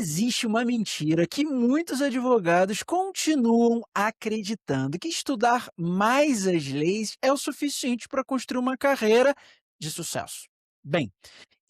Existe uma mentira que muitos advogados continuam acreditando, que estudar mais as leis é o suficiente para construir uma carreira de sucesso. Bem,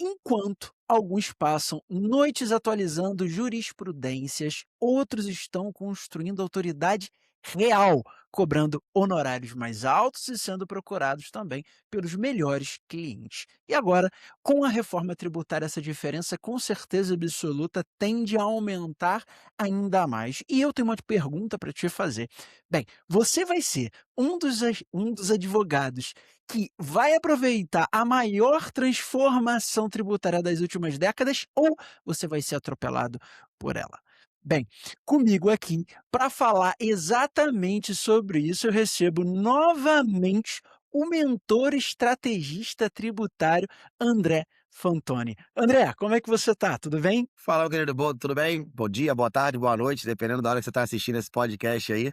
enquanto alguns passam noites atualizando jurisprudências, outros estão construindo autoridade real, cobrando honorários mais altos e sendo procurados também pelos melhores clientes. E agora, com a reforma tributária, essa diferença com certeza absoluta tende a aumentar ainda mais. E eu tenho uma pergunta para te fazer. Bem, você vai ser um dos advogados que vai aproveitar a maior transformação tributária das últimas décadas ou você vai ser atropelado por ela? Bem, comigo aqui para falar exatamente sobre isso, eu recebo novamente o mentor estrategista tributário André Fantoni. André, como é que você tá? Tudo bem? Fala, meu querido, tudo bem? Bom dia, boa tarde, boa noite, dependendo da hora que você está assistindo esse podcast aí.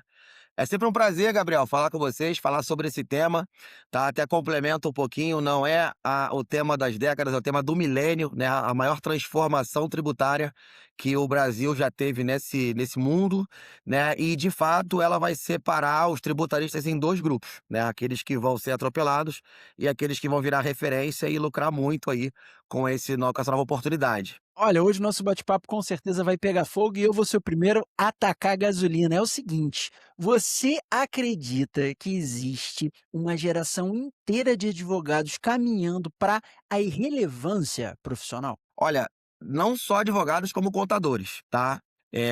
É sempre um prazer, Gabriel, falar com vocês, falar sobre esse tema, tá? Até complemento um pouquinho, não é o tema das décadas, é o tema do milênio, né? A maior transformação tributária que o Brasil já teve nesse mundo, né? E, de fato, ela vai separar os tributaristas em dois grupos, né? Aqueles que vão ser atropelados e aqueles que vão virar referência e lucrar muito aí com essa nova oportunidade. Olha, hoje o nosso bate-papo com certeza vai pegar fogo e eu vou ser o primeiro a atacar a gasolina. É o seguinte, você acredita que existe uma geração inteira de advogados caminhando para a irrelevância profissional? Olha, não só advogados como contadores, tá?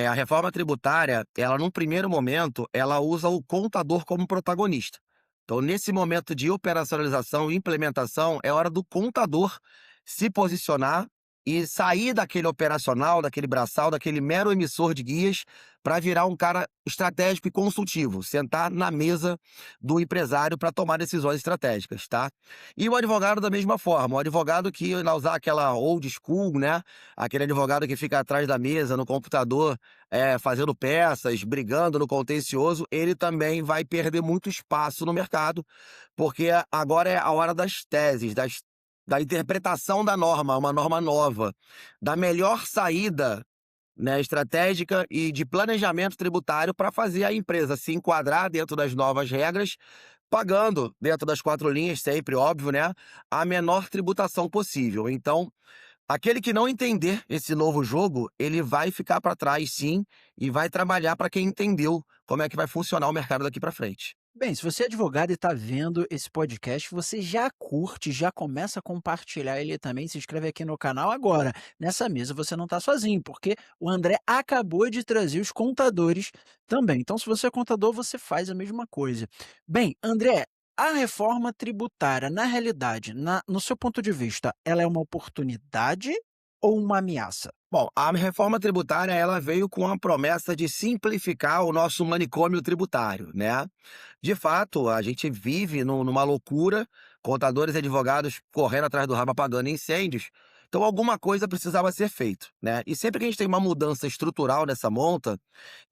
A reforma tributária, ela num primeiro momento, ela usa o contador como protagonista. Então, nesse momento de operacionalização e implementação, é hora do contador se posicionar e sair daquele operacional, daquele braçal, daquele mero emissor de guias, para virar um cara estratégico e consultivo, sentar na mesa do empresário para tomar decisões estratégicas, tá? E o advogado da mesma forma, o advogado que vai usar aquela old school, né? Aquele advogado que fica atrás da mesa, no computador, fazendo peças, brigando no contencioso, ele também vai perder muito espaço no mercado, porque agora é a hora das teses, da interpretação da norma, uma norma nova, da melhor saída, né, estratégica e de planejamento tributário para fazer a empresa se enquadrar dentro das novas regras, pagando dentro das quatro linhas, sempre óbvio, né, a menor tributação possível. Então, aquele que não entender esse novo jogo, ele vai ficar para trás, sim, e vai trabalhar para quem entendeu como é que vai funcionar o mercado daqui para frente. Bem, se você é advogado e está vendo esse podcast, você já curte, já começa a compartilhar ele também, se inscreve aqui no canal agora. Nessa mesa você não está sozinho, porque o André acabou de trazer os contadores também. Então, se você é contador, você faz a mesma coisa. Bem, André, a reforma tributária, na realidade, no seu ponto de vista, ela é uma oportunidade ou uma ameaça? Bom, a reforma tributária ela veio com a promessa de simplificar o nosso manicômio tributário, né? De fato, a gente vive numa loucura, contadores e advogados correndo atrás do rabo apagando incêndios. Então, alguma coisa precisava ser feito, né? E sempre que a gente tem uma mudança estrutural nessa monta,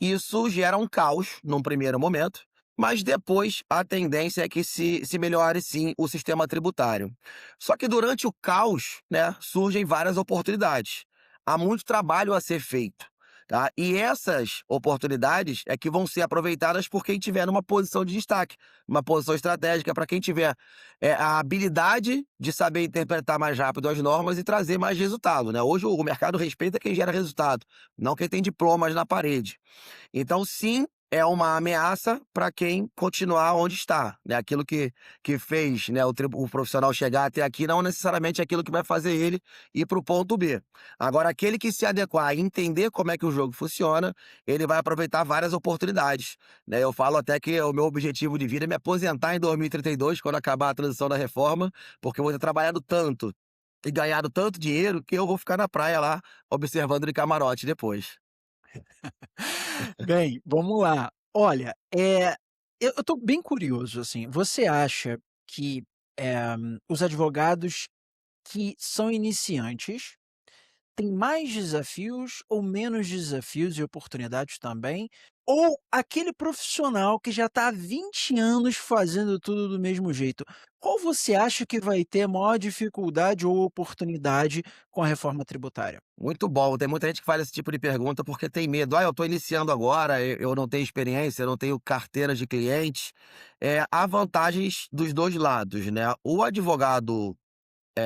isso gera um caos num primeiro momento, mas depois a tendência é que se melhore sim o sistema tributário. Só que durante o caos, né, surgem várias oportunidades. Há muito trabalho a ser feito, tá? E essas oportunidades é que vão ser aproveitadas por quem tiver numa posição de destaque, uma posição estratégica, para quem tiver a habilidade de saber interpretar mais rápido as normas e trazer mais resultado, né? Hoje o mercado respeita quem gera resultado, não quem tem diplomas na parede. Então, sim, é uma ameaça para quem continuar onde está, né? Aquilo que fez, né, o profissional chegar até aqui não necessariamente é aquilo que vai fazer ele ir para o ponto B. Agora, aquele que se adequar e entender como é que o jogo funciona, ele vai aproveitar várias oportunidades, né? Eu falo até que o meu objetivo de vida é me aposentar em 2032, quando acabar a transição da reforma, porque eu vou ter trabalhado tanto e ganhado tanto dinheiro que eu vou ficar na praia lá observando de camarote depois. Bem, vamos lá. Olha, eu estou bem curioso, assim, você acha que, os advogados que são iniciantes têm mais desafios ou menos desafios e oportunidades também? ou aquele profissional que já está há 20 anos fazendo tudo do mesmo jeito? Qual você acha que vai ter maior dificuldade ou oportunidade com a reforma tributária? Muito bom. Tem muita gente que faz esse tipo de pergunta porque tem medo. Ah, eu estou iniciando agora, eu não tenho experiência, eu não tenho carteira de clientes. Há vantagens dos dois lados, né? O advogado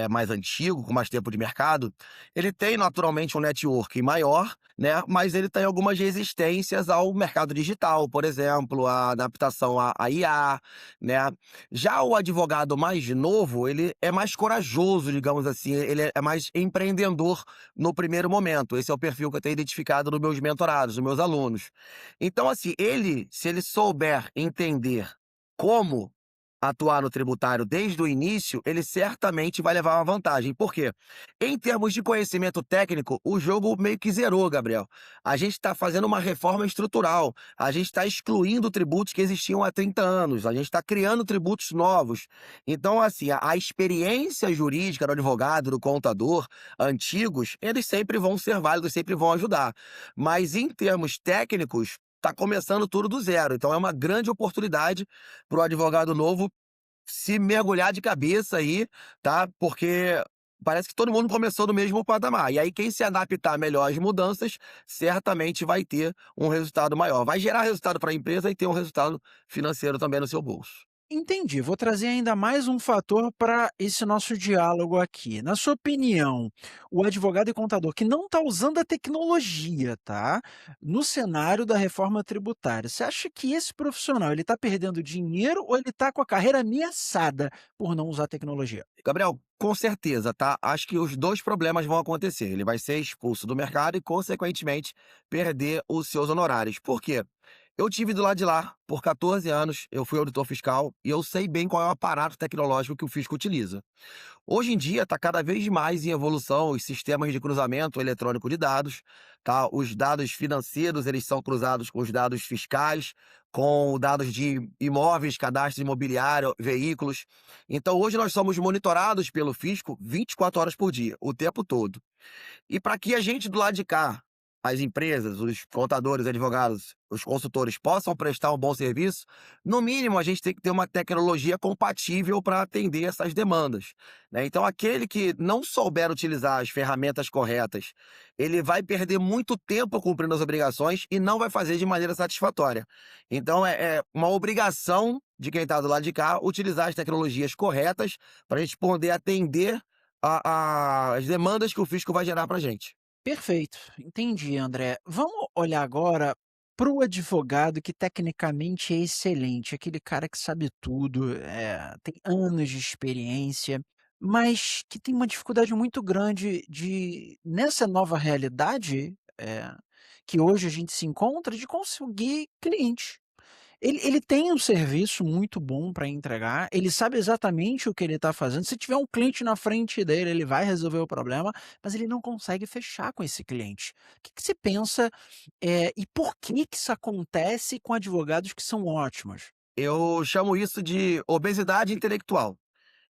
mais antigo, com mais tempo de mercado, ele tem naturalmente um networking maior, né, mas ele tem algumas resistências ao mercado digital, por exemplo, a adaptação à IA, né. Já o advogado mais novo, ele é mais corajoso, digamos assim, ele é mais empreendedor no primeiro momento. Esse é o perfil que eu tenho identificado nos meus mentorados, nos meus alunos. Então, assim, se ele souber entender como atuar no tributário desde o início, ele certamente vai levar uma vantagem. Por quê? Em termos de conhecimento técnico, o jogo meio que zerou, Gabriel. A gente está fazendo uma reforma estrutural, a gente está excluindo tributos que existiam há 30 anos, a gente está criando tributos novos. Então, assim, a experiência jurídica do advogado, do contador, antigos, eles sempre vão ser válidos, sempre vão ajudar. Mas em termos técnicos, está começando tudo do zero. Então é uma grande oportunidade para o advogado novo se mergulhar de cabeça aí, tá? Porque parece que todo mundo começou no mesmo patamar. E aí, quem se adaptar melhor às mudanças, certamente vai ter um resultado maior. Vai gerar resultado para a empresa e ter um resultado financeiro também no seu bolso. Entendi. Vou trazer ainda mais um fator para esse nosso diálogo aqui. Na sua opinião, o advogado e contador que não está usando a tecnologia, tá? No cenário da reforma tributária, você acha que esse profissional ele está perdendo dinheiro ou ele está com a carreira ameaçada por não usar tecnologia? Gabriel, com certeza, tá? Acho que os dois problemas vão acontecer. Ele vai ser expulso do mercado e, consequentemente, perder os seus honorários. Por quê? Eu tive do lado de lá por 14 anos, eu fui auditor fiscal e eu sei bem qual é o aparato tecnológico que o fisco utiliza. Hoje em dia está cada vez mais em evolução os sistemas de cruzamento eletrônico de dados, tá? Os dados financeiros, eles são cruzados com os dados fiscais, com dados de imóveis, cadastro imobiliário, veículos. Então hoje nós somos monitorados pelo fisco 24 horas por dia, o tempo todo. E para que a gente do lado de cá, as empresas, os contadores, advogados, os consultores possam prestar um bom serviço, no mínimo a gente tem que ter uma tecnologia compatível para atender essas demandas, né? Então, aquele que não souber utilizar as ferramentas corretas, ele vai perder muito tempo cumprindo as obrigações e não vai fazer de maneira satisfatória. Então, é uma obrigação de quem está do lado de cá utilizar as tecnologias corretas para a gente poder atender as demandas que o fisco vai gerar para a gente. Perfeito, entendi, André. Vamos olhar agora para o advogado que tecnicamente é excelente, aquele cara que sabe tudo, tem anos de experiência, mas que tem uma dificuldade muito grande de, nessa nova realidade, que hoje a gente se encontra, de conseguir cliente. Ele tem um serviço muito bom para entregar, ele sabe exatamente o que ele está fazendo, se tiver um cliente na frente dele, ele vai resolver o problema, mas ele não consegue fechar com esse cliente. O que que você pensa, e por que que isso acontece com advogados que são ótimos? Eu chamo isso de obesidade intelectual.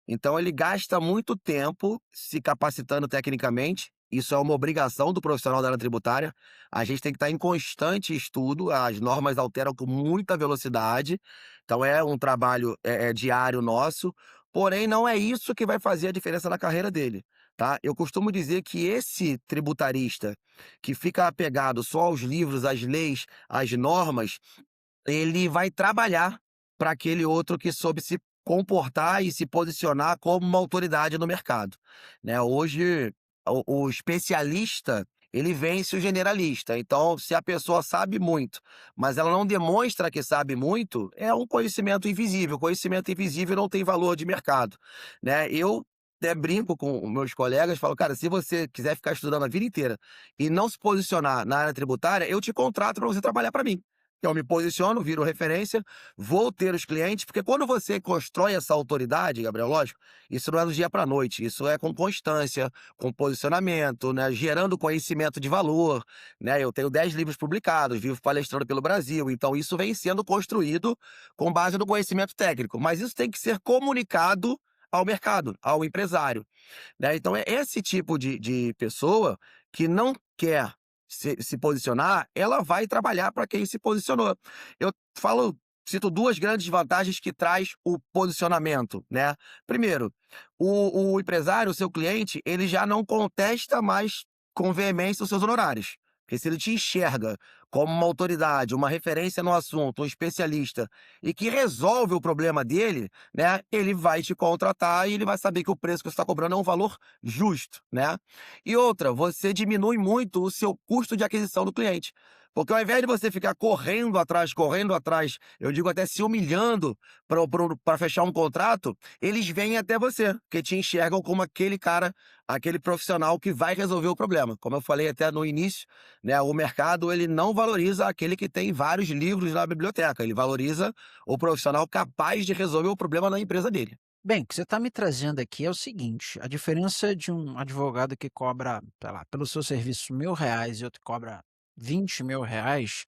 Então ele gasta muito tempo se capacitando tecnicamente, isso é uma obrigação do profissional da área tributária. A gente tem que estar em constante estudo, as normas alteram com muita velocidade, então é um trabalho, diário nosso, porém não é isso que vai fazer a diferença na carreira dele, tá. Eu costumo dizer que esse tributarista que fica apegado só aos livros, às leis, às normas, ele vai trabalhar para aquele outro que soube se comportar e se posicionar como uma autoridade no mercado, né. Hoje, o especialista, ele vence o generalista, então se a pessoa sabe muito, mas ela não demonstra que sabe muito, é um conhecimento invisível não tem valor de mercado, né. Eu até brinco com os meus colegas, falo: "Cara, se você quiser ficar estudando a vida inteira e não se posicionar na área tributária, eu te contrato para você trabalhar para mim". Eu me posiciono, viro referência, vou ter os clientes, porque quando você constrói essa autoridade, Gabriel, lógico, isso não é do dia para a noite, isso é com constância, com posicionamento, né, gerando conhecimento de valor, né? Eu tenho 10 livros publicados, vivo palestrando pelo Brasil, então isso vem sendo construído com base no conhecimento técnico, mas isso tem que ser comunicado ao mercado, ao empresário, né? Então é esse tipo de pessoa que não quer se posicionar, ela vai trabalhar para quem se posicionou. Eu cito duas grandes vantagens que traz o posicionamento, né. Primeiro, o empresário, o seu cliente, ele já não contesta mais com veemência os seus honorários, porque se ele te enxerga como uma autoridade, uma referência no assunto, um especialista, e que resolve o problema dele, né, ele vai te contratar e ele vai saber que o preço que você está cobrando é um valor justo, né. E outra, você diminui muito o seu custo de aquisição do cliente. Porque ao invés de você ficar correndo atrás, eu digo até se humilhando para fechar um contrato, eles vêm até você, porque te enxergam como aquele cara, aquele profissional que vai resolver o problema. Como eu falei até no início, né, o mercado ele não valoriza aquele que tem vários livros na biblioteca, ele valoriza o profissional capaz de resolver o problema na empresa dele. Bem, o que você está me trazendo aqui é o seguinte: a diferença de um advogado que cobra, sei lá, pelo seu serviço R$ 1.000 e outro que cobra R$ 20.000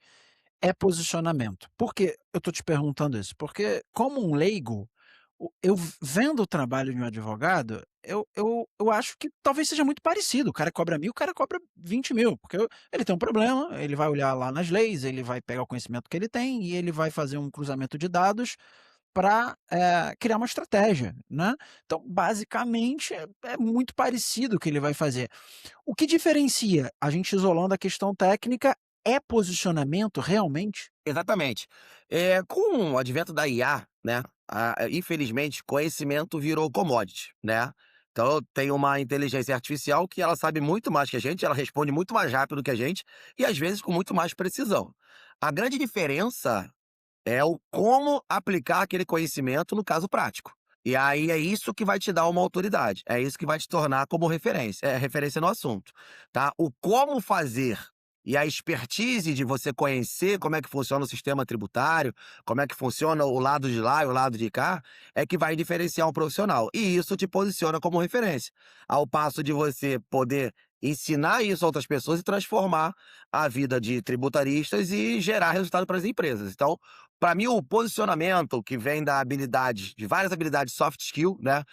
é posicionamento. Por que eu estou te perguntando isso? Porque, como um leigo, eu vendo o trabalho de um advogado, eu acho que talvez seja muito parecido. O cara cobra 1.000, o cara cobra 20.000, porque ele tem um problema, ele vai olhar lá nas leis, ele vai pegar o conhecimento que ele tem e ele vai fazer um cruzamento de dados para criar uma estratégia, né. Então, basicamente, é muito parecido o que ele vai fazer. O que diferencia, a gente isolando a questão técnica, é posicionamento realmente? Exatamente. Com o advento da IA, né, infelizmente, conhecimento virou commodity, né. Então tem uma inteligência artificial que ela sabe muito mais que a gente, ela responde muito mais rápido que a gente e, às vezes, com muito mais precisão. A grande diferença é o como aplicar aquele conhecimento no caso prático. E aí é isso que vai te dar uma autoridade, é isso que vai te tornar como referência no assunto, tá. O como fazer e a expertise de você conhecer como é que funciona o sistema tributário, como é que funciona o lado de lá e o lado de cá, é que vai diferenciar um profissional. E isso te posiciona como referência, ao passo de você poder ensinar isso a outras pessoas e transformar a vida de tributaristas e gerar resultado para as empresas. Então, para mim, o posicionamento que vem da habilidade, de várias habilidades soft skill, né?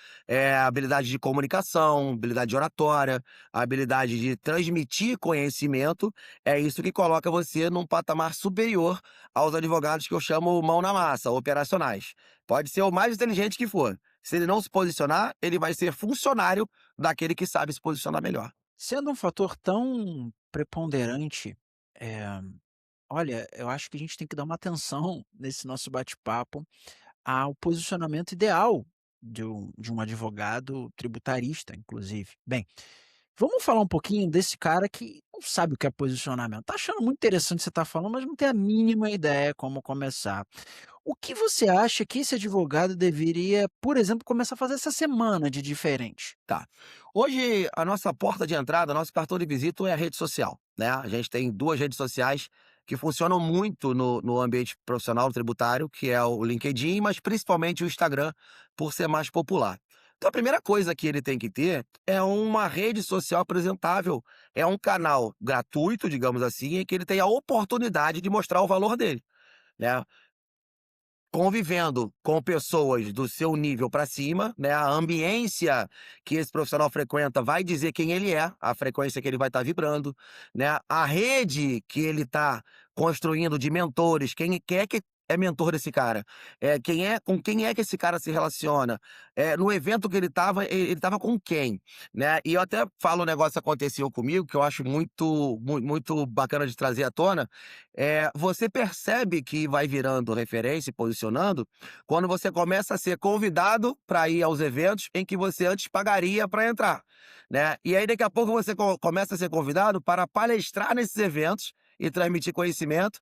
A habilidade de comunicação, habilidade de oratória, a habilidade de transmitir conhecimento, é isso que coloca você num patamar superior aos advogados que eu chamo mão na massa, operacionais. Pode ser o mais inteligente que for. Se ele não se posicionar, ele vai ser funcionário daquele que sabe se posicionar melhor. Sendo um fator tão preponderante, eh, olha, eu acho que a gente tem que dar uma atenção nesse nosso bate-papo ao posicionamento ideal de um advogado tributarista, inclusive. Bem, vamos falar um pouquinho desse cara que não sabe o que é posicionamento. Tá achando muito interessante o que você está falando, mas não tem a mínima ideia como começar. O que você acha que esse advogado deveria, por exemplo, começar a fazer essa semana de diferente? Tá. Hoje, a nossa porta de entrada, nosso cartão de visita é a rede social, né? A gente tem 2 redes sociais que funcionam muito no ambiente profissional tributário, que é o LinkedIn, mas principalmente o Instagram, por ser mais popular. Então, a primeira coisa que ele tem que ter é uma rede social apresentável, é um canal gratuito, digamos assim, em que ele tem a oportunidade de mostrar o valor dele, né? Convivendo com pessoas do seu nível para cima, né, a ambiência que esse profissional frequenta vai dizer quem ele é, a frequência que ele vai estar vibrando, né, a rede que ele está construindo de mentores, quem é que é mentor desse cara, com quem é que esse cara se relaciona, no evento que ele estava, ele estava com quem, né. E eu até falo um negócio que aconteceu comigo, que eu acho muito bacana de trazer à tona, você percebe que vai virando referência e posicionando quando você começa a ser convidado para ir aos eventos em que você antes pagaria para entrar, né. E aí daqui a pouco você começa a ser convidado para palestrar nesses eventos e transmitir conhecimento,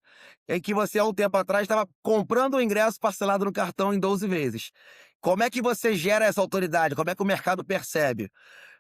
em que você há um tempo atrás estava comprando o ingresso parcelado no cartão em 12 vezes. Como é que você gera essa autoridade? Como é que o mercado percebe?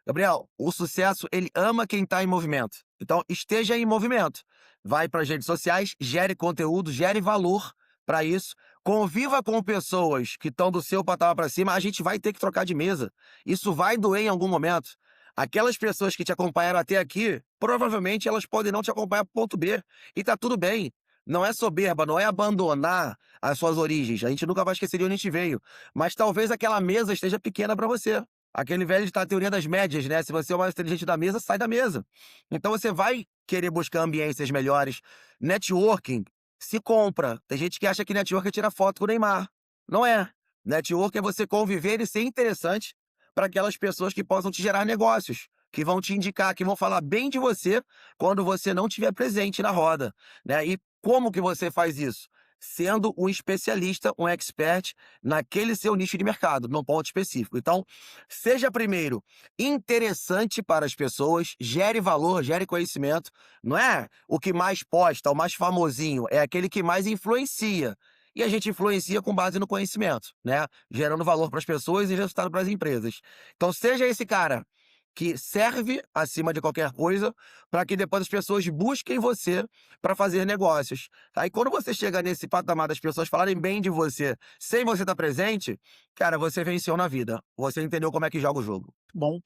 Gabriel, o sucesso, ele ama quem está em movimento. Então, esteja em movimento. Vai para as redes sociais, gere conteúdo, gere valor para isso. Conviva com pessoas que estão do seu patamar para cima. A gente vai ter que trocar de mesa. Isso vai doer em algum momento. Aquelas pessoas que te acompanharam até aqui, provavelmente elas podem não te acompanhar para o ponto B. E tá tudo bem. Não é soberba, não é abandonar as suas origens. A gente nunca vai esquecer de onde a gente veio. Mas talvez aquela mesa esteja pequena para você. Aquele velho ditado, teoria das médias, né? Se você é o mais inteligente da mesa, sai da mesa. Então você vai querer buscar ambiências melhores. Networking se compra. Tem gente que acha que networking é tirar foto com o Neymar. Não é. Networking é você conviver e ser interessante para aquelas pessoas que possam te gerar negócios, que vão te indicar, que vão falar bem de você quando você não estiver presente na roda, né? E como que você faz isso? Sendo um especialista, um expert naquele seu nicho de mercado, num ponto específico. Então, seja primeiro interessante para as pessoas, gere valor, gere conhecimento. Não é o que mais posta, o mais famosinho, é aquele que mais influencia. E a gente influencia com base no conhecimento, né? Gerando valor para as pessoas e resultado para as empresas. Então, seja esse cara que serve acima de qualquer coisa, para que depois as pessoas busquem você para fazer negócios. Aí quando você chega nesse patamar das pessoas falarem bem de você, sem você estar presente, cara, você venceu na vida. Você entendeu como é que joga o jogo. Bom.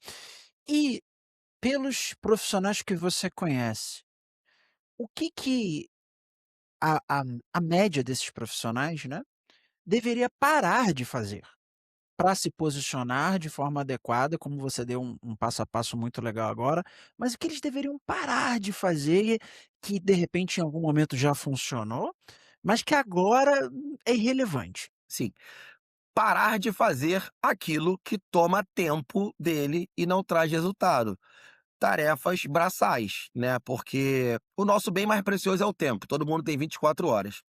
E pelos profissionais que você conhece, o que que a a média desses profissionais, né, deveria parar de fazer para se posicionar de forma adequada, como você deu um passo a passo muito legal agora, mas o que eles deveriam parar de fazer, que de repente em algum momento já funcionou, mas que agora é irrelevante? Sim, parar de fazer aquilo que toma tempo dele e não traz resultado. Tarefas braçais, né? Porque o nosso bem mais precioso é o tempo. Todo mundo tem 24 horas.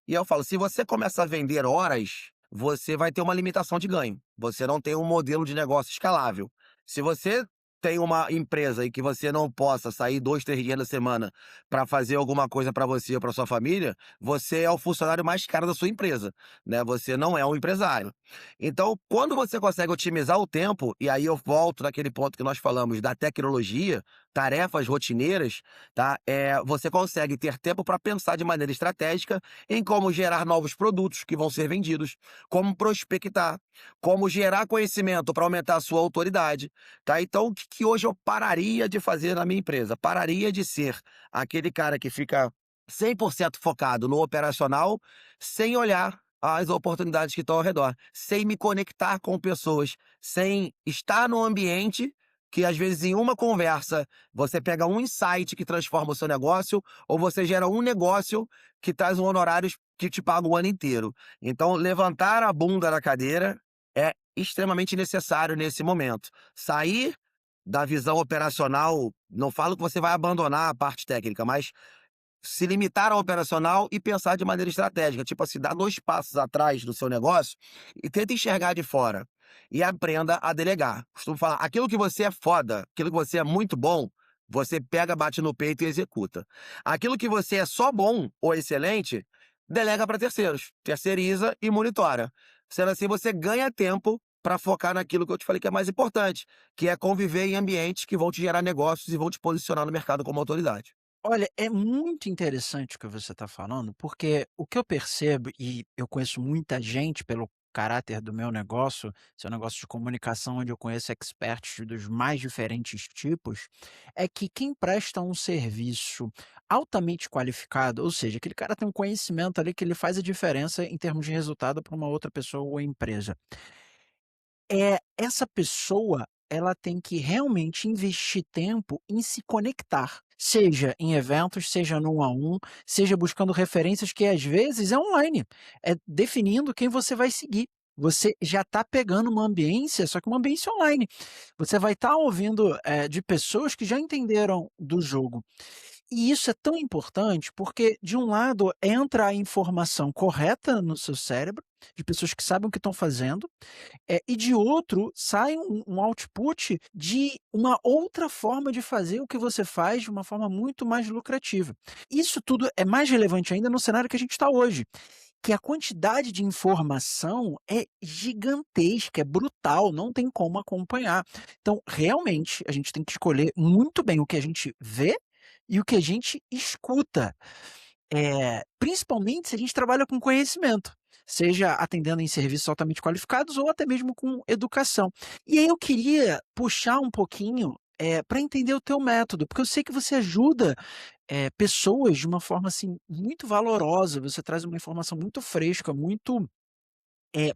E eu falo, se você começa a vender horas, você vai ter uma limitação de ganho. Você não tem um modelo de negócio escalável. Se você tem uma empresa e que você não possa sair 2, 3 dias na semana para fazer alguma coisa para você ou para sua família, você é o funcionário mais caro da sua empresa, né? Você não é um empresário. Então, quando você consegue otimizar o tempo, e aí eu volto naquele ponto que nós falamos da tecnologia, tarefas rotineiras, tá? Você consegue ter tempo para pensar de maneira estratégica em como gerar novos produtos que vão ser vendidos, como prospectar, como gerar conhecimento para aumentar a sua autoridade, tá? Então, o que que hoje eu pararia de fazer na minha empresa? Pararia de ser aquele cara que fica 100% focado no operacional, sem olhar as oportunidades que estão ao redor, sem me conectar com pessoas, sem estar no ambiente que às vezes em uma conversa você pega um insight que transforma o seu negócio, ou você gera um negócio que traz um honorário que te paga o ano inteiro. Então, levantar a bunda da cadeira é extremamente necessário nesse momento. Sair da visão operacional, não falo que você vai abandonar a parte técnica, mas se limitar ao operacional e pensar de maneira estratégica, tipo assim, dá 2 passos atrás do seu negócio e tenta enxergar de fora, e aprenda a delegar. Costumo falar, aquilo que você é foda, aquilo que você é muito bom, você pega, bate no peito e executa. Aquilo que você é só bom ou excelente, delega para terceiros, terceiriza e monitora. Sendo assim, você ganha tempo para focar naquilo que eu te falei que é mais importante, que é conviver em ambientes que vão te gerar negócios e vão te posicionar no mercado como autoridade. Olha, é muito interessante o que você está falando, porque o que eu percebo, e eu conheço muita gente pelo caráter do meu negócio, seu negócio de comunicação, onde eu conheço experts dos mais diferentes tipos, é que quem presta um serviço altamente qualificado, ou seja, aquele cara tem um conhecimento ali que ele faz a diferença em termos de resultado para uma outra pessoa ou empresa. Essa pessoa, ela tem que realmente investir tempo em se conectar, seja em eventos, seja no um a um, seja buscando referências que às vezes é online, é definindo quem você vai seguir. Você já está pegando uma ambiência, só que uma ambiência online. Você vai estar ouvindo, de pessoas que já entenderam do jogo. E isso é tão importante, porque de um lado entra a informação correta no seu cérebro, de pessoas que sabem o que estão fazendo, e de outro sai um output de uma outra forma de fazer o que você faz de uma forma muito mais lucrativa. Isso tudo é mais relevante ainda no cenário que a gente está hoje, que a quantidade de informação é gigantesca, é brutal, não tem como acompanhar. Então, realmente, a gente tem que escolher muito bem o que a gente vê e o que a gente escuta. Principalmente se a gente trabalha com conhecimento, seja atendendo em serviços altamente qualificados ou até mesmo com educação. E aí eu queria puxar um pouquinho, para entender o teu método, porque eu sei que você ajuda, pessoas de uma forma, assim, muito valorosa, você traz uma informação muito fresca, muito,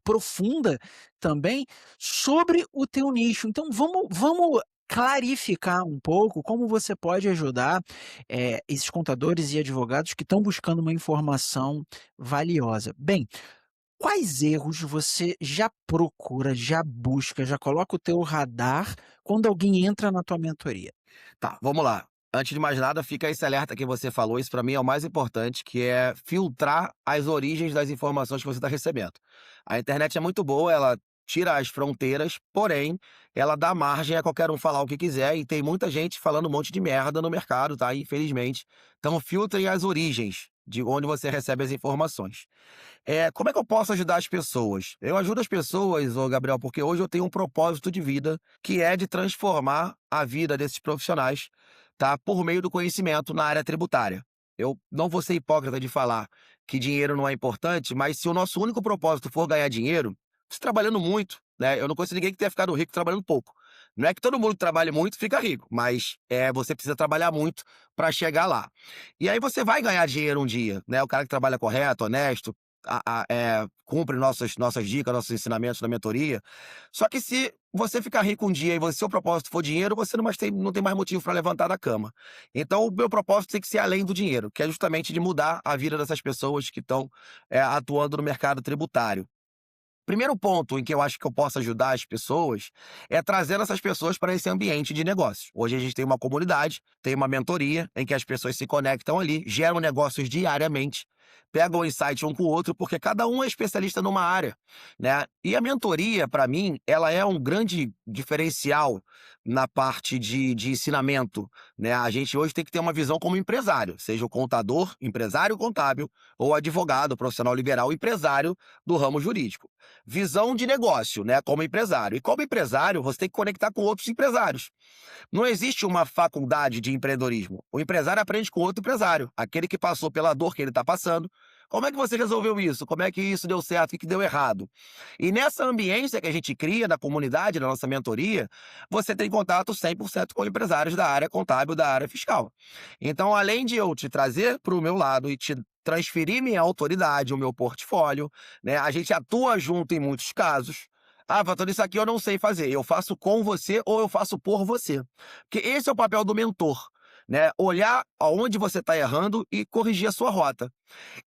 profunda também sobre o teu nicho. Então vamos clarificar um pouco como você pode ajudar, esses contadores e advogados que estão buscando uma informação valiosa. Bem, quais erros você já procura, já busca, já coloca o teu radar quando alguém entra na tua mentoria? Tá, vamos lá. Antes de mais nada, fica esse alerta que você falou, isso para mim é o mais importante, que é filtrar as origens das informações que você está recebendo. A internet é muito boa, ela tira as fronteiras, porém, ela dá margem a qualquer um falar o que quiser e tem muita gente falando um monte de merda no mercado, tá? Infelizmente. Então, filtrem as origens de onde você recebe as informações. Como é que eu posso ajudar as pessoas? Eu ajudo as pessoas, ô Gabriel, porque hoje eu tenho um propósito de vida, que é de transformar a vida desses profissionais, tá? Por meio do conhecimento na área tributária. Eu não vou ser hipócrita de falar que dinheiro não é importante, mas se o nosso único propósito for ganhar dinheiro, você trabalhando muito, né? Eu não conheço ninguém que tenha ficado rico trabalhando pouco. Não é que todo mundo que trabalha muito fica rico, mas você precisa trabalhar muito para chegar lá. E aí você vai ganhar dinheiro um dia, né? O cara que trabalha correto, honesto, cumpre nossas dicas, nossos ensinamentos na mentoria. Só que se você ficar rico um dia e seu propósito for dinheiro, você não tem mais motivo para levantar da cama. Então, o meu propósito tem que ser além do dinheiro, que é justamente de mudar a vida dessas pessoas que estão atuando no mercado tributário. Primeiro ponto em que eu acho que eu posso ajudar as pessoas é trazendo essas pessoas para esse ambiente de negócios. Hoje a gente tem uma comunidade, tem uma mentoria em que as pessoas se conectam ali, geram negócios diariamente, pegam o insight um com o outro, porque cada um é especialista numa área, né? E a mentoria, para mim, ela é um grande diferencial na parte de ensinamento, né? A gente hoje tem que ter uma visão como empresário, seja o contador, empresário contábil, ou advogado, profissional liberal, empresário do ramo jurídico. Visão de negócio, né, como empresário. E como empresário, você tem que conectar com outros empresários. Não existe uma faculdade de empreendedorismo. O empresário aprende com outro empresário, aquele que passou pela dor que ele está passando. Como é que você resolveu isso? Como é que isso deu certo? O que deu errado? E nessa ambiência que a gente cria na comunidade, na nossa mentoria, você tem contato 100% com empresários da área contábil, da área fiscal. Então, além de eu te trazer para o meu lado e te transferir minha autoridade, o meu portfólio, né? A gente atua junto em muitos casos. Ah, Valtor, isso aqui eu não sei fazer. Eu faço com você ou eu faço por você. Porque esse é o papel do mentor, né? Olhar aonde você está errando e corrigir a sua rota.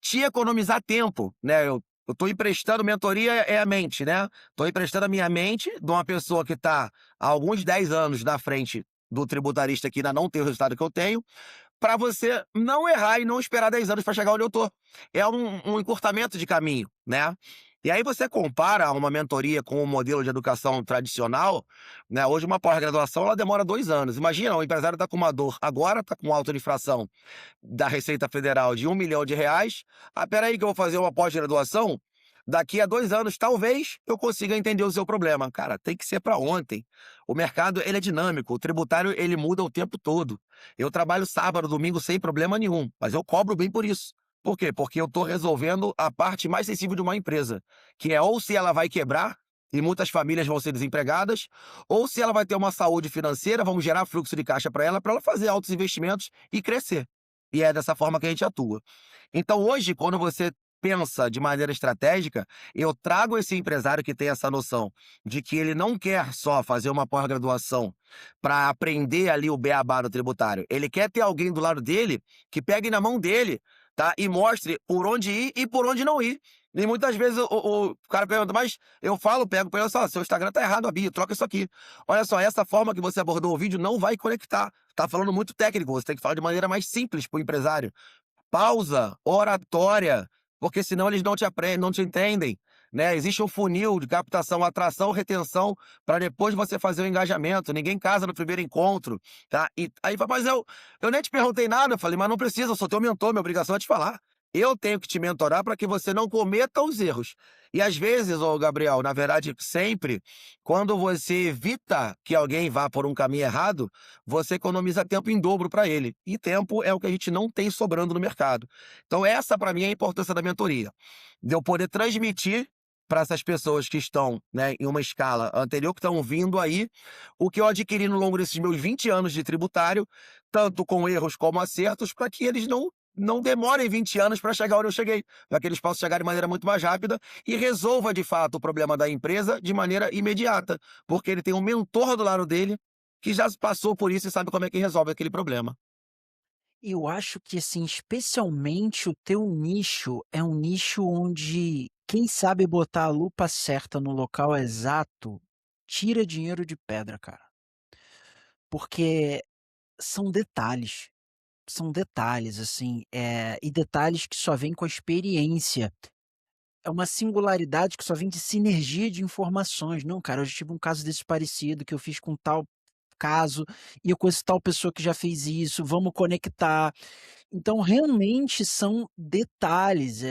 Te economizar tempo, né? Eu estou emprestando mentoria é a mente, né? Estou emprestando a minha mente de uma pessoa que está há alguns 10 anos na frente do tributarista que ainda não tem o resultado que eu tenho, para você não errar e não esperar 10 anos para chegar onde eu tô. É um encurtamento de caminho, né. E aí você compara uma mentoria com um modelo de educação tradicional, né, hoje uma pós-graduação ela demora 2 anos. Imagina, o empresário está com uma dor agora, está com auto de infração da Receita Federal de R$ 1 milhão. "Ah, espera aí que eu vou fazer uma pós-graduação, daqui a 2 anos talvez eu consiga entender o seu problema". Cara, tem que ser para ontem. O mercado ele é dinâmico, o tributário ele muda o tempo todo. Eu trabalho sábado, domingo sem problema nenhum, mas eu cobro bem por isso. Por quê? Porque eu estou resolvendo a parte mais sensível de uma empresa, que é ou se ela vai quebrar, e muitas famílias vão ser desempregadas, ou se ela vai ter uma saúde financeira, vamos gerar fluxo de caixa para ela fazer altos investimentos e crescer. E é dessa forma que a gente atua. Então hoje, quando você pensa de maneira estratégica, eu trago esse empresário que tem essa noção de que ele não quer só fazer uma pós-graduação para aprender ali o beabá do tributário. Ele quer ter alguém do lado dele que pegue na mão dele, tá? E mostre por onde ir e por onde não ir. E muitas vezes o cara pergunta, mas eu pego pra ele, só, seu Instagram tá errado, Abi, troca isso aqui. Olha só, essa forma que você abordou o vídeo não vai conectar. Tá falando muito técnico, você tem que falar de maneira mais simples pro empresário. Pausa, oratória, porque senão eles não te entendem, né. Existe um funil de captação, atração, retenção, para depois você fazer o engajamento. Ninguém casa no primeiro encontro, tá. E aí fala: "Mas eu nem te perguntei nada", eu falei: "Mas não precisa, eu sou teu mentor, minha obrigação é te falar. Eu tenho que te mentorar para que você não cometa os erros". E às vezes, ô Gabriel, na verdade sempre, quando você evita que alguém vá por um caminho errado, você economiza tempo em dobro para ele. E tempo é o que a gente não tem sobrando no mercado. Então essa para mim é a importância da mentoria, de eu poder transmitir para essas pessoas que estão, né, em uma escala anterior, que estão vindo aí, o que eu adquiri no longo desses meus 20 anos de tributário, tanto com erros como acertos, para que eles não demorem 20 anos para chegar onde eu cheguei, para que eles possam chegar de maneira muito mais rápida e resolva de fato o problema da empresa de maneira imediata, porque ele tem um mentor do lado dele que já passou por isso e sabe como é que resolve aquele problema. Eu acho que, assim, especialmente o teu nicho é um nicho onde quem sabe botar a lupa certa no local exato, tira dinheiro de pedra, cara. Porque são detalhes, assim, e detalhes que só vêm com a experiência. É uma singularidade que só vem de sinergia de informações. "Não, cara, eu já tive um caso desse parecido que eu fiz com tal caso, e eu conheço tal pessoa que já fez isso, vamos conectar". Então, realmente são detalhes,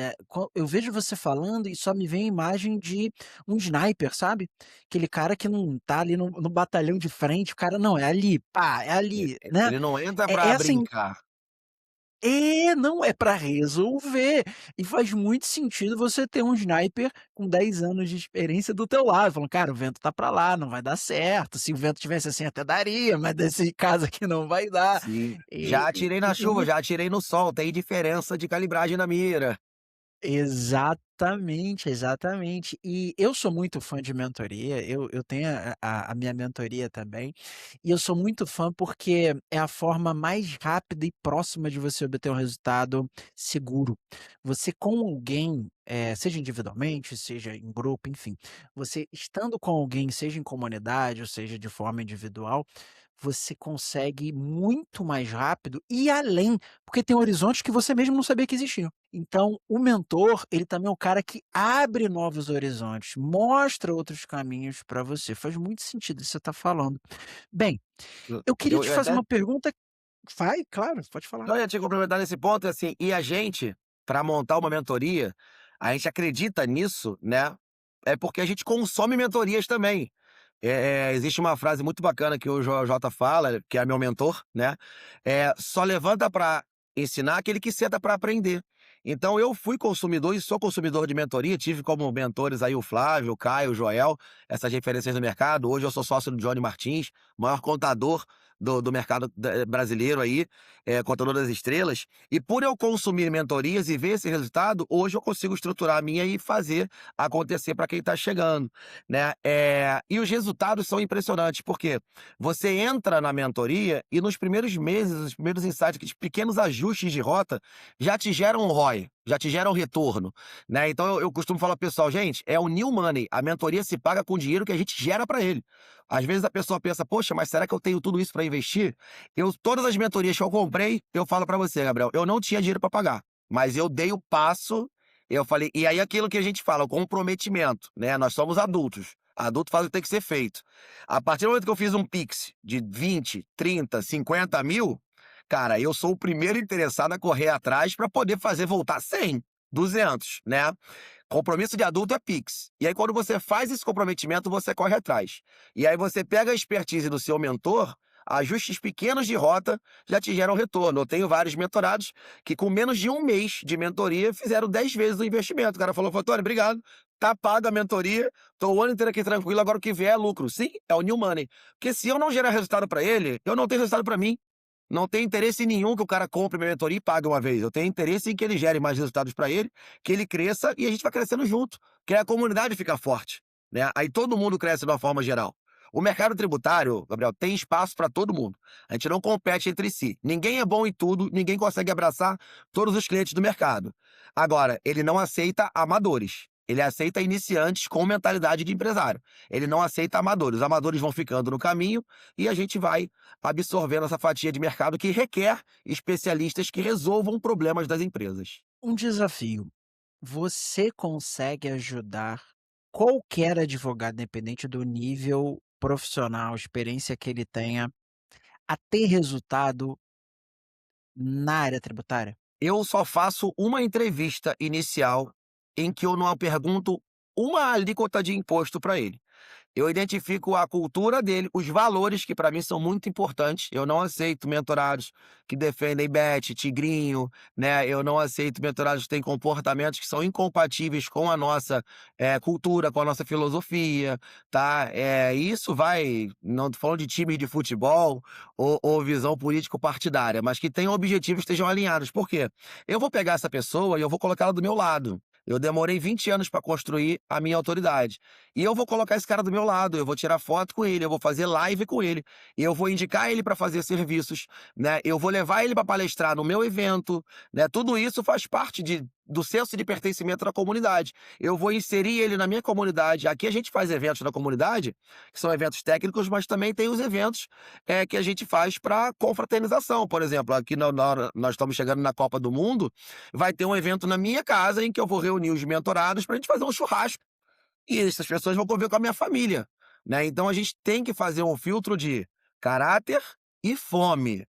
eu vejo você falando e só me vem a imagem de um sniper, sabe? Aquele cara que não tá ali no batalhão de frente, o cara não, é ali, pá, é ali, né? Ele não entra É pra essa brincar. não, é pra resolver. E faz muito sentido você ter um sniper com 10 anos de experiência do teu lado, falando: "Cara, o vento tá pra lá, não vai dar certo. Se o vento tivesse assim até daria, mas desse caso aqui não vai dar". Sim. E Já e atirei na e e chuva, muito já atirei no sol, tem diferença de calibragem na mira. exatamente, exatamente. E eu sou muito fã de mentoria, eu tenho a minha mentoria também, e eu sou muito fã porque é a forma mais rápida e próxima de você obter um resultado seguro. Você com alguém, seja individualmente, seja em grupo, enfim, você estando com alguém, seja em comunidade ou seja de forma individual, você consegue muito mais rápido e além, porque tem horizontes que você mesmo não sabia que existiam. Então, o mentor, ele também é o cara que abre novos horizontes, mostra outros caminhos para você. Faz muito sentido isso que você está falando. Bem, Eu eu queria eu te eu fazer até uma pergunta. Vai, claro, pode falar. eu ia te complementar nesse ponto, assim, e a gente, para montar uma mentoria, a gente acredita nisso, né, é porque a gente consome mentorias também. Existe uma frase muito bacana que o Jota fala, que é meu mentor, né, "Só levanta para ensinar aquele que senta para aprender". Então eu fui consumidor e sou consumidor de mentoria, tive como mentores aí o Flávio, o Caio, o Joel, essas referências do mercado. Hoje eu sou sócio do Johnny Martins, maior contador do mercado brasileiro aí, contador das estrelas. E por eu consumir mentorias e ver esse resultado, hoje eu consigo estruturar a minha e fazer acontecer para quem está chegando, né. E os resultados são impressionantes, porque você entra na mentoria e nos primeiros meses, os primeiros insights, aqueles pequenos ajustes de rota, já te geram um ROI, já te geram retorno, né. Então eu costumo falar pro pessoal: "Gente, é o new money, a mentoria se paga com o dinheiro que a gente gera para ele". Às vezes a pessoa pensa: "Poxa, mas será que eu tenho tudo isso para investir?". Todas as mentorias que eu comprei, eu falo para você, Gabriel, eu não tinha dinheiro para pagar, mas eu dei o passo, eu falei e aí aquilo que a gente fala, o comprometimento, né, nós somos adultos, adulto faz o que tem que ser feito. A partir do momento que eu fiz um Pix de 20, 30, 50 mil, cara, eu sou o primeiro interessado a correr atrás para poder fazer voltar 100, 200, né. Compromisso de adulto é Pix. E aí quando você faz esse comprometimento, você corre atrás. E aí você pega a expertise do seu mentor, ajustes pequenos de rota já te geram retorno. Eu tenho vários mentorados que com menos de um mês de mentoria fizeram 10 vezes o investimento. O cara falou: "Antônio, obrigado, tá paga a mentoria, tô o ano inteiro aqui tranquilo, agora o que vier é lucro". Sim, é o new money. Porque se eu não gerar resultado para ele, eu não tenho resultado para mim. Não tenho interesse nenhum que o cara compre minha mentoria e pague uma vez. Eu tenho interesse em que ele gere mais resultados para ele, que ele cresça e a gente vai crescendo junto, que a comunidade fica forte, né? Aí todo mundo cresce de uma forma geral. O mercado tributário, Gabriel, tem espaço para todo mundo. A gente não compete entre si. Ninguém é bom em tudo, ninguém consegue abraçar todos os clientes do mercado. Agora, ele não aceita amadores. Ele aceita iniciantes com mentalidade de empresário. Ele não aceita amadores. Os amadores vão ficando no caminho e a gente vai absorvendo essa fatia de mercado que requer especialistas que resolvam problemas das empresas. Um desafio. Você consegue ajudar qualquer advogado, independente do nível profissional, experiência que ele tenha, a ter resultado na área tributária? Eu só faço uma entrevista inicial em que eu não pergunto uma alíquota de imposto para ele. Eu identifico a cultura dele, os valores que para mim são muito importantes. Eu não aceito mentorados que defendem bet, tigrinho, né? Eu não aceito mentorados que têm comportamentos que são incompatíveis com a nossa cultura, com a nossa filosofia, tá? Isso vai, não tô falando de times de futebol ou visão político-partidária, mas que tenham objetivos que estejam alinhados. Por quê? Eu vou pegar essa pessoa e eu vou colocá-la do meu lado. Eu demorei 20 anos para construir a minha autoridade. E eu vou colocar esse cara do meu lado, eu vou tirar foto com ele, eu vou fazer live com ele, eu vou indicar ele para fazer serviços, né? Eu vou levar ele para palestrar no meu evento, né? Tudo isso faz parte do senso de pertencimento da comunidade. Eu vou inserir ele na minha comunidade. Aqui a gente faz eventos na comunidade, que são eventos técnicos, mas também tem os eventos que a gente faz para confraternização. Por exemplo, aqui nós estamos chegando na Copa do Mundo, vai ter um evento na minha casa em que eu vou reunir os mentorados para a gente fazer um churrasco. E essas pessoas vão conviver com a minha família, né? Então a gente tem que fazer um filtro de caráter e fome. O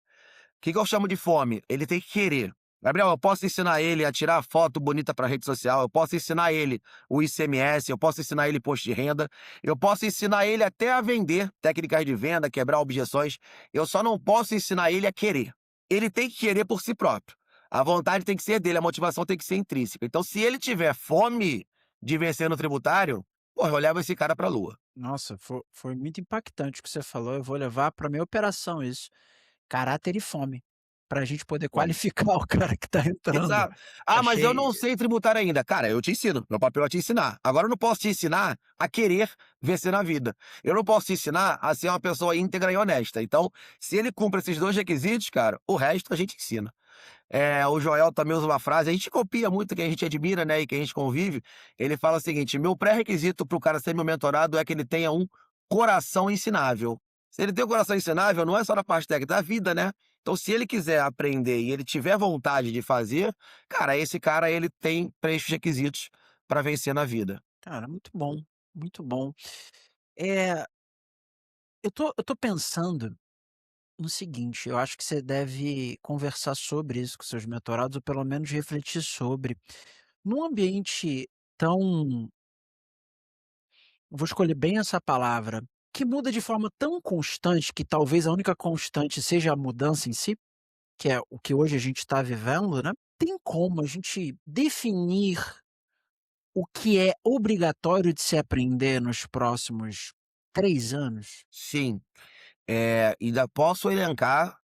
que que eu chamo de fome? Ele tem que querer. Gabriel, eu posso ensinar ele a tirar foto bonita para rede social, eu posso ensinar ele o ICMS, eu posso ensinar ele imposto de renda, eu posso ensinar ele até a vender técnicas de venda, quebrar objeções. Eu só não posso ensinar ele a querer. Ele tem que querer por si próprio. A vontade tem que ser dele, a motivação tem que ser intrínseca. Então, se ele tiver fome de vencer no tributário, porra, eu levo esse cara pra lua. Nossa, foi muito impactante o que você falou, eu vou levar para minha operação isso, caráter e fome, para a gente poder Fome. qualificar o cara que está entrando. Exato. "Ah, mas eu Achei não sei tributário ainda". Cara, eu te ensino, meu papel é te ensinar. Agora eu não posso te ensinar a querer vencer na vida. Eu não posso te ensinar a ser uma pessoa íntegra e honesta. Então, se ele cumpre esses 2 requisitos, cara, o resto a gente ensina. O Joel também usa uma frase, a gente copia muito quem a gente admira, né, e quem a gente convive. Ele fala o seguinte: "Meu pré-requisito para o cara ser meu mentorado é que ele tenha um coração ensinável". Se ele tem um coração ensinável, não é só na parte técnica, da vida, né. Então se ele quiser aprender e ele tiver vontade de fazer, cara, esse cara ele tem preenche os requisitos para vencer na vida. cara, muito bom, muito bom. Eh, eu tô pensando no seguinte, eu acho que você deve conversar sobre isso com seus mentorados ou pelo menos refletir sobre. Num ambiente tão vou escolher bem essa palavra, que muda de forma tão constante que talvez a única constante seja a mudança em si, que é o que hoje a gente está vivendo, né, tem como a gente definir o que é obrigatório de se aprender nos próximos 3 anos? Sim. Ainda posso elencar,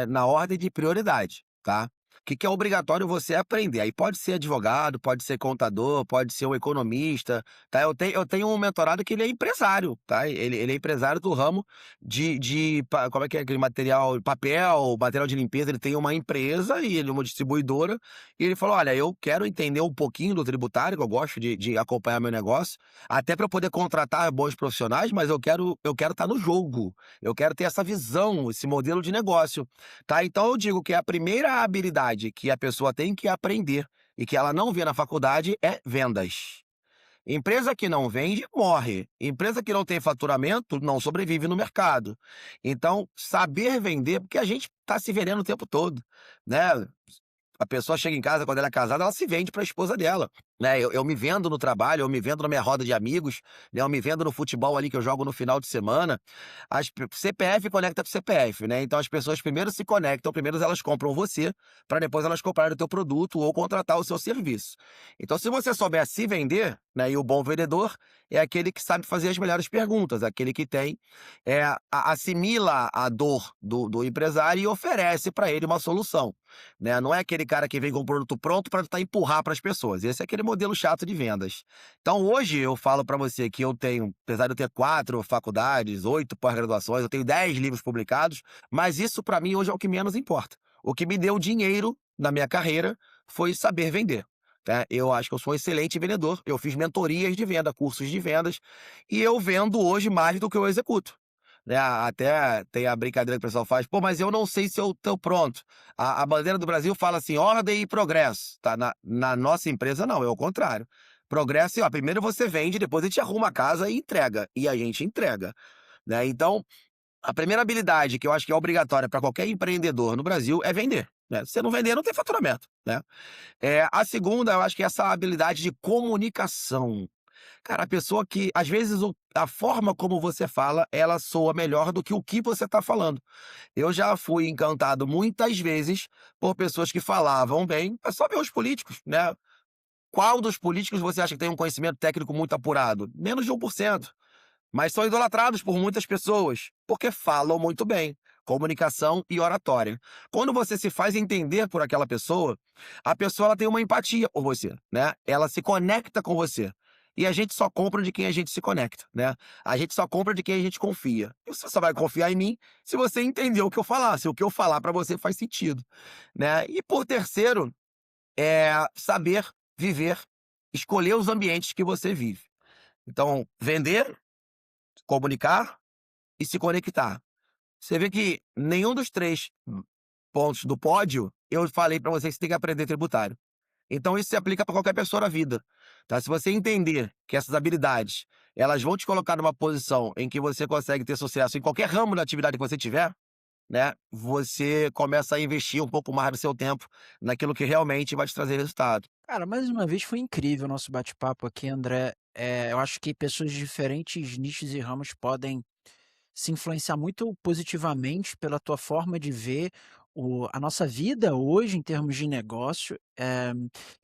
na ordem de prioridade, tá. O que que é obrigatório você aprender, aí pode ser advogado, pode ser contador, pode ser um economista, tá. Eu tenho um mentorado que ele é empresário, tá, ele é empresário do ramo de pa como é que é aquele material papel, material de limpeza, ele tem uma empresa e ele é uma distribuidora, e ele falou: "Olha, eu quero entender um pouquinho do tributário, que eu gosto de acompanhar meu negócio, até para eu poder contratar bons profissionais, mas eu quero estar no jogo". Eu quero ter essa visão, esse modelo de negócio, tá? Então eu digo que a primeira habilidade que a pessoa tem que aprender e que ela não vê na faculdade é vendas. Empresa que não vende, morre. Empresa que não tem faturamento, não sobrevive no mercado. Então, saber vender, porque a gente está se vendendo o tempo todo, né? A pessoa chega em casa, quando ela é casada, ela se vende para a esposa dela, né. Eu me vendo no trabalho, eu me vendo na minha roda de amigos, né, eu me vendo no futebol ali que eu jogo no final de semana. CPF conecta com CPF, né, então as pessoas primeiro se conectam, primeiro elas compram você, para depois elas comprarem o teu produto ou contratar o seu serviço. Então se você souber se vender, né, e o bom vendedor é aquele que sabe fazer as melhores perguntas, aquele que tem, assimila a dor do empresário e oferece para ele uma solução, né, não é aquele cara que vem com o produto pronto para tentar empurrar para as pessoas, esse é aquele modelo chato de vendas. Então hoje eu falo para você que eu tenho, apesar de eu ter 4 faculdades, 8 pós-graduações, eu tenho 10 livros publicados, mas isso para mim hoje é o que menos importa. O que me deu dinheiro na minha carreira foi saber vender, tá. Eu acho que eu sou um excelente vendedor, eu fiz mentorias de venda, cursos de vendas, e eu vendo hoje mais do que eu executo, né. Até tem a brincadeira que o pessoal faz: "Pô, mas eu não sei se eu tô pronto". A bandeira do Brasil fala assim: "Ordem e progresso", tá. Na nossa empresa não, é o contrário. Progresso é, ó, primeiro você vende, depois a gente arruma a casa e entrega, e a gente entrega, né. Então, a primeira habilidade que eu acho que é obrigatória para qualquer empreendedor no Brasil é vender, né. Se você não vender, não tem faturamento, né. A segunda, eu acho que é essa habilidade de comunicação. Cara, a pessoa que às vezes a forma como você fala, ela soa melhor do que o que você está falando. Eu já fui encantado muitas vezes por pessoas que falavam bem, é só ver os políticos, né. Qual dos políticos você acha que tem um conhecimento técnico muito apurado? Menos de 1%. Mas são idolatrados por muitas pessoas, porque falam muito bem. comunicação e oratória. Quando você se faz entender por aquela pessoa, a pessoa ela tem uma empatia por você, né? Ela se conecta com você. E a gente só compra de quem a gente se conecta, né? A gente só compra de quem a gente confia. E você só vai confiar em mim se você entender o que eu falar, se o que eu falar para você faz sentido, né? E por terceiro, saber viver, escolher os ambientes que você vive. Então, vender, comunicar e se conectar. Você vê que nenhum dos 3 pontos do pódio, eu falei para você que você tem que aprender tributário. Então isso se aplica para qualquer pessoa na vida, tá. Se você entender que essas habilidades, elas vão te colocar numa posição em que você consegue ter sucesso em qualquer ramo da atividade que você tiver, né, você começa a investir um pouco mais do seu tempo naquilo que realmente vai te trazer resultado. Cara, mais uma vez foi incrível o nosso bate-papo aqui, André. Eu acho que pessoas de diferentes nichos e ramos podem se influenciar muito positivamente pela tua forma de ver a nossa vida hoje em termos de negócio.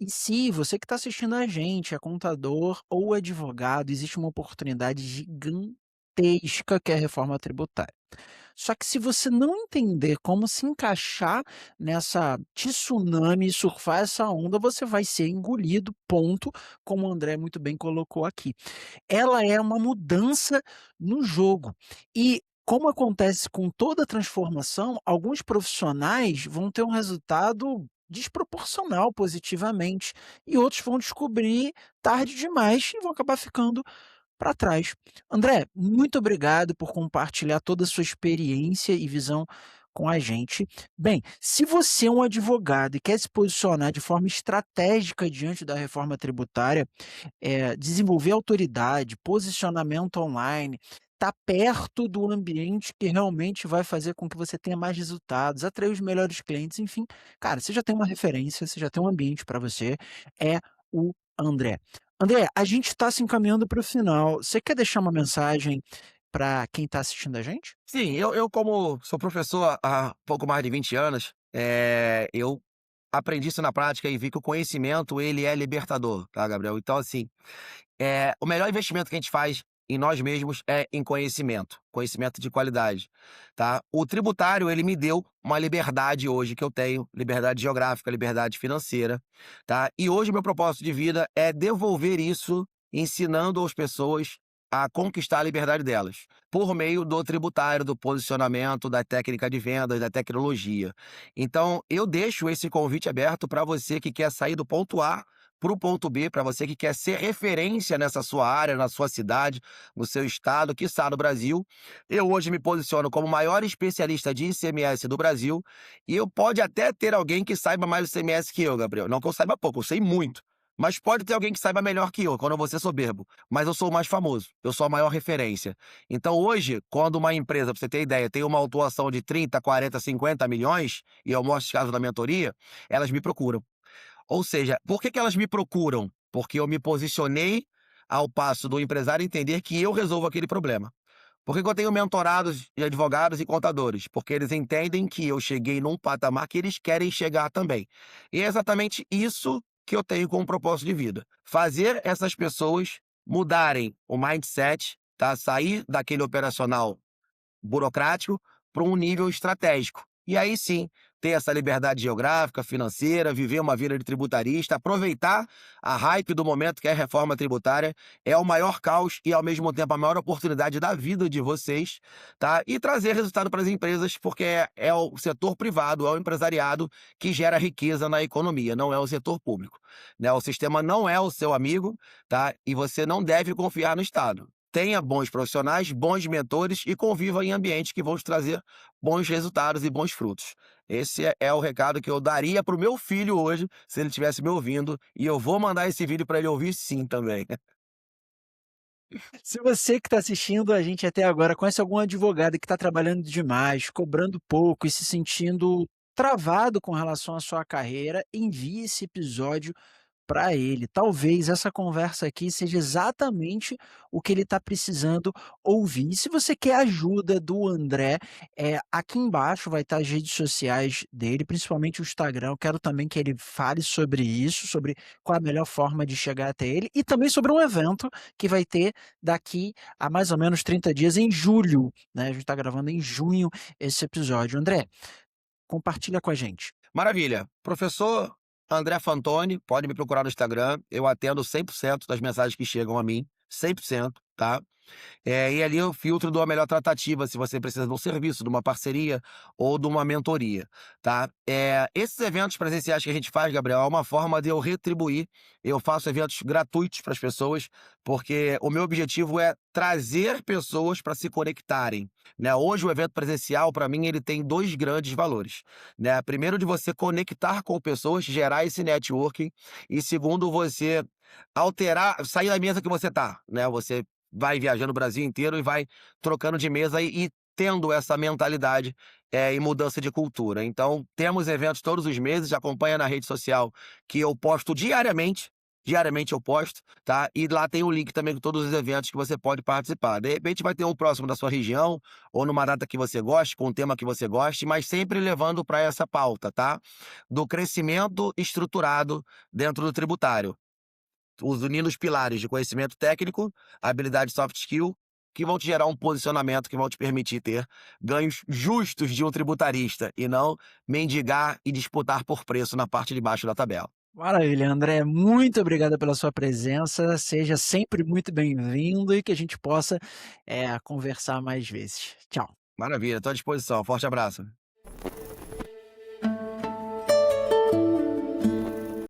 E se você que está assistindo a gente é contador ou advogado, existe uma oportunidade gigantesca que é a reforma tributária. Só que se você não entender como se encaixar nessa tsunami e surfar essa onda, você vai ser engolido, ponto, como o André muito bem colocou aqui. Ela é uma mudança no jogo. E, como acontece com toda transformação, alguns profissionais vão ter um resultado desproporcional positivamente, e outros vão descobrir tarde demais e vão acabar ficando para trás. André, muito obrigado por compartilhar toda a sua experiência e visão com a gente. Bem, se você é um advogado e quer se posicionar de forma estratégica diante da reforma tributária, desenvolver autoridade, posicionamento online, estar perto do ambiente que realmente vai fazer com que você tenha mais resultados, atrair os melhores clientes, enfim, cara, você já tem uma referência, você já tem um ambiente para você, é o André. André, a gente está se encaminhando para o final. Você quer deixar uma mensagem para quem está assistindo a gente? Sim, eu como sou professor há pouco mais de 20 anos, eu aprendi isso na prática e vi que o conhecimento ele é libertador, tá, Gabriel? Então assim, o melhor investimento que a gente faz em nós mesmos é em conhecimento, conhecimento de qualidade, tá? O tributário, ele me deu uma liberdade hoje que eu tenho, liberdade geográfica, liberdade financeira, tá? E hoje o meu propósito de vida é devolver isso ensinando as pessoas a conquistar a liberdade delas, por meio do tributário, do posicionamento, da técnica de vendas, da tecnologia. Então, eu deixo esse convite aberto para você que quer sair do ponto A para o ponto B, para você que quer ser referência nessa sua área, na sua cidade, no seu estado, quiçá no Brasil. Eu hoje me posiciono como o maior especialista de ICMS do Brasil, e eu pode até ter alguém que saiba mais do ICMS que eu, Gabriel. Não que eu saiba pouco, eu sei muito. Mas pode ter alguém que saiba melhor que eu, quando eu vou ser soberbo. Mas eu sou o mais famoso, eu sou a maior referência. Então hoje, quando uma empresa, pra você ter ideia, tem uma autuação de 30, 40, 50 milhões, e eu mostro os casos da mentoria, elas me procuram. Ou seja, por que que elas me procuram? Porque eu me posicionei ao passo do empresário entender que eu resolvo aquele problema. Por que que eu tenho mentorados de advogados e contadores? Porque eles entendem que eu cheguei num patamar que eles querem chegar também. E é exatamente isso que eu tenho como propósito de vida. Fazer essas pessoas mudarem o mindset, tá? Sair daquele operacional burocrático para um nível estratégico. E aí sim, ter essa liberdade geográfica, financeira, viver uma vida de tributarista, aproveitar a hype do momento que é a reforma tributária, é o maior caos e ao mesmo tempo a maior oportunidade da vida de vocês, tá? E trazer resultado para as empresas, porque é o setor privado, é o empresariado que gera riqueza na economia, não é o setor público, né? O sistema não é o seu amigo, tá? E você não deve confiar no Estado. Tenha bons profissionais, bons mentores e conviva em ambientes que vão te trazer bons resultados e bons frutos. Esse é o recado que eu daria para o meu filho hoje, se ele estivesse me ouvindo, e eu vou mandar esse vídeo para ele ouvir sim também. Se você que está assistindo a gente até agora conhece algum advogado que está trabalhando demais, cobrando pouco e se sentindo travado com relação à sua carreira, envie esse episódio para ele. Talvez essa conversa aqui seja exatamente o que ele está precisando ouvir. E se você quer ajuda do André, aqui embaixo vai estar as redes sociais dele, principalmente o Instagram. Eu quero também que ele fale sobre isso, sobre qual a melhor forma de chegar até ele e também sobre um evento que vai ter daqui a mais ou menos 30 dias, em julho, né? A gente está gravando em junho esse episódio. André, compartilha com a gente. Maravilha. Professor André Fantoni, pode me procurar no Instagram, eu atendo 100% das mensagens que chegam a mim, 100%, tá? E ali eu filtro dou a melhor tratativa, se você precisa de um serviço, de uma parceria ou de uma mentoria, tá? Esses eventos presenciais que a gente faz, Gabriel, é uma forma de eu retribuir. Eu faço eventos gratuitos para as pessoas, porque o meu objetivo é trazer pessoas para se conectarem, né? Hoje o evento presencial, para mim, ele tem 2 grandes valores, né? Primeiro, de você conectar com pessoas, gerar esse networking, e segundo, você alterar, sair da mesa que você tá, né? Você vai viajando o Brasil inteiro e vai trocando de mesa e tendo essa mentalidade, e mudança de cultura. Então, temos eventos todos os meses, acompanha na rede social que eu posto diariamente eu posto, tá? E lá tem o link também com todos os eventos que você pode participar. De repente vai ter um próximo da sua região, ou numa data que você goste, com um tema que você goste, mas sempre levando para essa pauta, tá? Do crescimento estruturado dentro do tributário, unindo os pilares de conhecimento técnico, habilidade soft skill, que vão te gerar um posicionamento que vão te permitir ter ganhos justos de um tributarista e não mendigar e disputar por preço na parte de baixo da tabela. Maravilha, André, muito obrigado pela sua presença, seja sempre muito bem-vindo e que a gente possa, conversar mais vezes. Tchau. Maravilha, estou à disposição. Forte abraço.